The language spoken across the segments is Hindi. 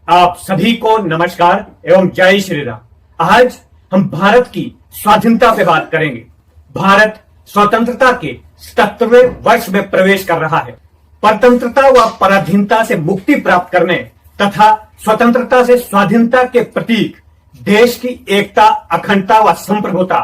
आप सभी को नमस्कार एवं जय श्री राम। आज हम भारत की स्वाधीनता पे बात करेंगे। भारत स्वतंत्रता के 77वें वर्ष में प्रवेश कर रहा है। परतंत्रता व पराधीनता से मुक्ति प्राप्त करने तथा स्वतंत्रता से स्वाधीनता के प्रतीक देश की एकता, अखंडता व संप्रभुता,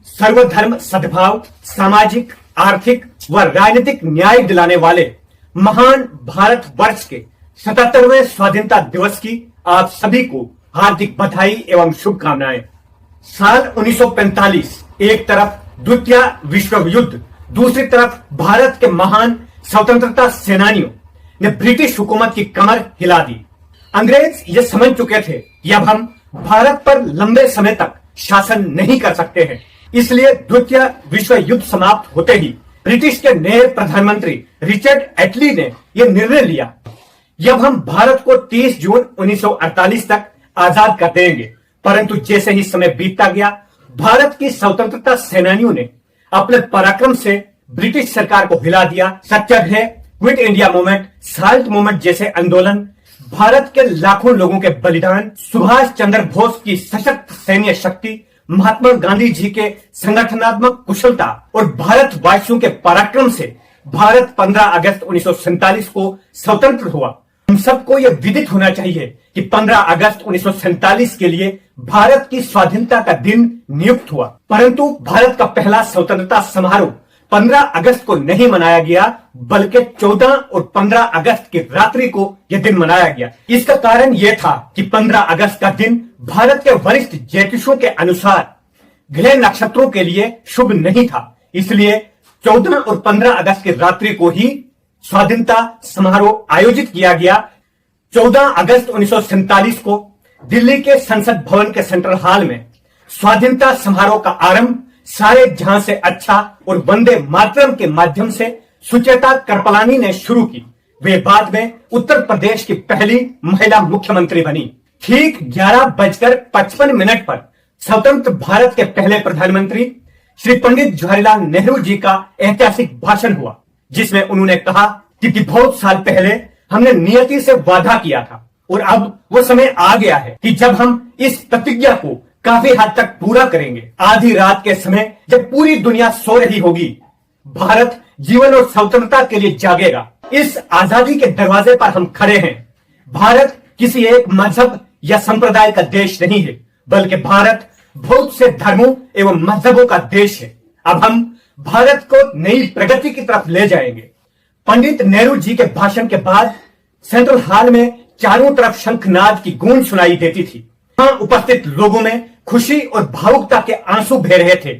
सर्वधर्म सद्भाव, सामाजिक, आर्थिक व राजनीतिक न्याय दिलाने वाले महान भारत वर्ष के 77वें स्वाधीनता दिवस की आप सभी को हार्दिक बधाई एवं शुभकामनाएं। साल 1945 एक तरफ द्वितीय विश्व युद्ध, दूसरी तरफ भारत के महान स्वतंत्रता सेनानियों ने ब्रिटिश हुकूमत की कमर हिला दी। अंग्रेज ये समझ चुके थे कि अब हम भारत पर लंबे समय तक शासन नहीं कर सकते हैं। इसलिए द्वितीय विश्व युद्ध समाप्त होते ही ब्रिटिश के नए प्रधानमंत्री रिचर्ड एटली ने यह निर्णय लिया, जब हम भारत को 30 जून 1948 तक आजाद कर देंगे। परंतु जैसे ही समय बीतता गया, भारत की स्वतंत्रता सेनानियों ने अपने पराक्रम से ब्रिटिश सरकार को हिला दिया। Satyagraha, quit India movement, salt movement जैसे आंदोलन, भारत के लाखों लोगों के बलिदान, सुभाष चंद्र बोस की सशक्त सैन्य शक्ति, महात्मा गांधी जी के संगठनात्मक कुशलता और भारतवासियों के पराक्रम से भारत 15 अगस्त 1947 को स्वतंत्र हुआ। हम सबको यह विदित होना चाहिए कि 15 अगस्त 1947 के लिए भारत की स्वाधीनता का दिन नियुक्त हुआ, परंतु भारत का पहला स्वतंत्रता समारोह 15 अगस्त को नहीं मनाया गया, बल्कि 14 और 15 अगस्त की रात्रि को यह दिन मनाया गया। इसका कारण यह था कि 15 अगस्त का दिन भारत के वरिष्ठ ज्योतिषों के अनुसार ग्रह नक्षत्रों के लिए शुभ नहीं था। इसलिए 14 और 15 अगस्त की रात्रि को ही स्वाधीनता समारोह आयोजित किया गया। 14 अगस्त 1947 को दिल्ली के संसद भवन के सेंट्रल हॉल में स्वाधीनता समारोह का आरंभ सारे जहां से अच्छा और वंदे मातरम के माध्यम से सुचेता कृपलानी ने शुरू की। वे बाद में उत्तर प्रदेश की पहली महिला मुख्यमंत्री बनी। ठीक 11:55 पर स्वतंत्र भारत के पहले प्रधानमंत्री श्री पंडित जवाहरलाल नेहरू जी का ऐतिहासिक भाषण हुआ, जिसमें उन्होंने कहा कि बहुत साल पहले हमने नियति से वादा किया था और अब वो समय आ गया है कि जब हम इस प्रतिज्ञा को काफी हद तक पूरा करेंगे। आधी रात के समय जब पूरी दुनिया सो रही होगी, भारत जीवन और स्वतंत्रता के लिए जागेगा। इस आजादी के दरवाजे पर हम खड़े हैं। भारत किसी एक मजहब या संप्रदाय का देश नहीं है, बल्कि भारत बहुत से धर्मों एवं मजहबों का देश है। अब हम भारत को नई प्रगति की तरफ ले जाएंगे। पंडित नेहरू जी के भाषण के बाद सेंट्रल हॉल में चारों तरफ शंखनाद की गूंज सुनाई देती थी। वहां उपस्थित लोगों में खुशी और भावुकता के आंसू बह रहे थे।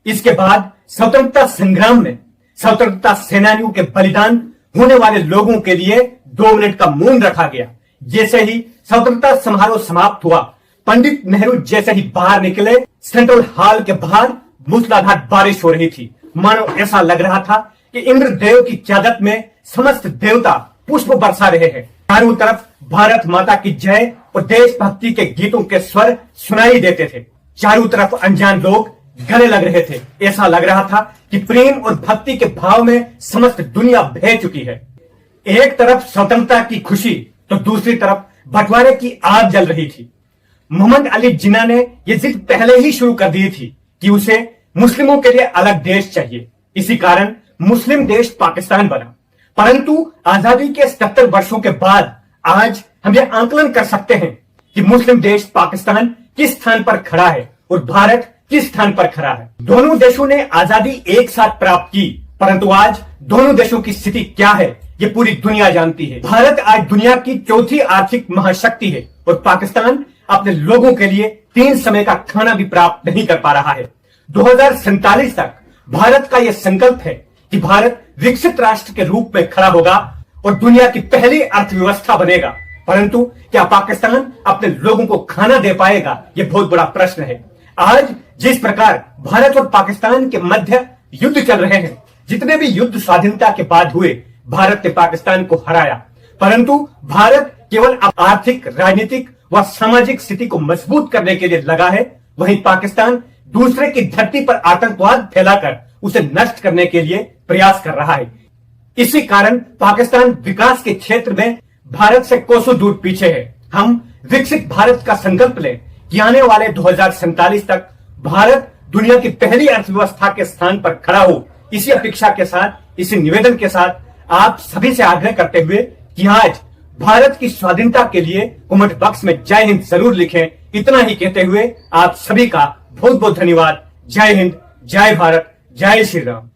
इसके बाद स्वतंत्रता संग्राम में स्वतंत्रता सेनानियों के बलिदान होने वाले लोगों के लिए 2 मिनट का मौन रखा गया। जैसे ही स्वतंत्रता समारोह समाप्त हुआ, पंडित नेहरू जैसे ही बाहर निकले, सेंट्रल हॉल के बाहर मूसलाधार बारिश हो रही थी। मानो ऐसा लग रहा था कि इंद्रदेव की क़यादत में समस्त देवता पुष्प बरसा रहे हैं। चारों तरफ भारत माता की जय और देशभक्ति के गीतों के स्वर सुनाई देते थे। चारों तरफ अनजान लोग गले लग रहे थे। ऐसा लग रहा था कि प्रेम और भक्ति के भाव में समस्त दुनिया बह चुकी है। एक तरफ स्वतंत्रता की खुशी तो दूसरी तरफ बंटवारे की आग जल रही थी। मोहम्मद अली जिन्ना ने यह जिद पहले ही शुरू कर दी थी कि उसे मुस्लिमों के लिए अलग देश चाहिए। इसी कारण मुस्लिम देश पाकिस्तान बना। परंतु आजादी के 77 वर्षों के बाद आज हम यह आंकलन कर सकते हैं कि मुस्लिम देश पाकिस्तान किस स्थान पर खड़ा है और भारत किस स्थान पर खड़ा है। दोनों देशों ने आजादी एक साथ प्राप्त की, परंतु आज दोनों देशों की स्थिति क्या है ये पूरी दुनिया जानती है। भारत आज दुनिया की चौथी आर्थिक महाशक्ति है और पाकिस्तान अपने लोगों के लिए 3 समय का खाना भी प्राप्त नहीं कर पा रहा है। 2047 तक भारत का यह संकल्प है कि भारत विकसित राष्ट्र के रूप में खड़ा होगा और दुनिया की पहली अर्थव्यवस्था बनेगा। परंतु क्या पाकिस्तान अपने लोगों को खाना दे पाएगा, यह बहुत बड़ा प्रश्न है। आज जिस प्रकार भारत और पाकिस्तान के मध्य युद्ध चल रहे हैं, जितने भी युद्ध स्वाधीनता के बाद हुए, भारत ने पाकिस्तान को हराया, परंतु भारत केवल आर्थिक, राजनीतिक व सामाजिक स्थिति को मजबूत करने के लिए लगा है। वहीं पाकिस्तान दूसरे की धरती पर आतंकवाद फैलाकर उसे नष्ट करने के लिए प्रयास कर रहा है। इसी कारण पाकिस्तान विकास के क्षेत्र में भारत से कोसों दूर पीछे है। हम विकसित भारत का संकल्प लें कि आने वाले 2047 तक भारत दुनिया की पहली अर्थव्यवस्था के स्थान पर खड़ा हो। इसी अपेक्षा के साथ, इसी निवेदन के साथ आप सभी से आग्रह करते हुए कि आज भारत की स्वाधीनता के लिए कमेंट बॉक्स में जय हिंद जरूर लिखें। इतना ही कहते हुए आप सभी का बहुत बहुत धन्यवाद। जय हिंद, जय भारत, जय श्री राम।